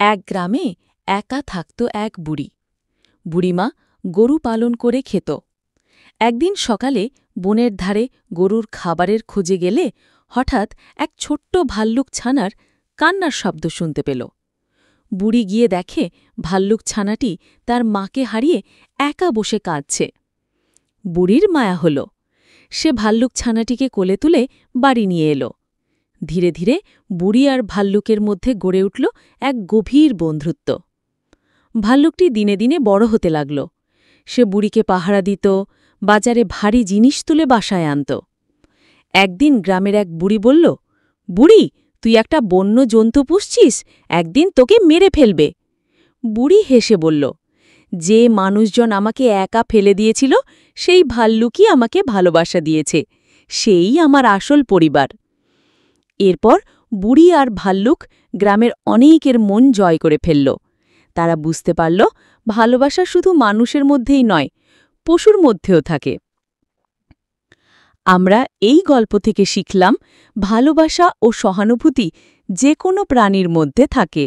এক গ্রামে একা থাকত এক বুড়ি। বুড়িমা গরু পালন করে খেত। একদিন সকালে বনের ধারে গরুর খাবারের খোঁজে গেলে হঠাৎ এক ছোট্ট ভাল্লুক ছানার কান্নার শব্দ শুনতে পেল। বুড়ি গিয়ে দেখে ভাল্লুক ছানাটি তার মাকে হারিয়ে একা বসে কাঁদছে। বুড়ির মায়া হল। সে ভাল্লুক ছানাটিকে কোলে তুলে বাড়ি নিয়ে এলো। ধীরে ধীরে বুড়ি আর ভাল্লুকের মধ্যে গড়ে উঠল এক গভীর বন্ধুত্ব। ভাল্লুকটি দিনে দিনে বড় হতে লাগল। সে বুড়িকে পাহারা দিত, বাজারে ভারী জিনিস তুলে বাসায় আনত। একদিন গ্রামের এক বুড়ি বলল, বুড়ি, তুই একটা বন্য জন্তু পুষছিস, একদিন তোকে মেরে ফেলবে। বুড়ি হেসে বলল, যে মানুষজন আমাকে একা ফেলে দিয়েছিল সেই ভাল্লুকই আমাকে ভালোবাসা দিয়েছে, সেই আমার আসল পরিবার। এরপর বুড়ি আর ভাল্লুক গ্রামের অনেকের মন জয় করে ফেলল। তারা বুঝতে পারল ভালোবাসা শুধু মানুষের মধ্যেই নয়, পশুর মধ্যেও থাকে। আমরা এই গল্প থেকে শিখলাম ভালোবাসা ও সহানুভূতি যে কোনো প্রাণীর মধ্যে থাকে।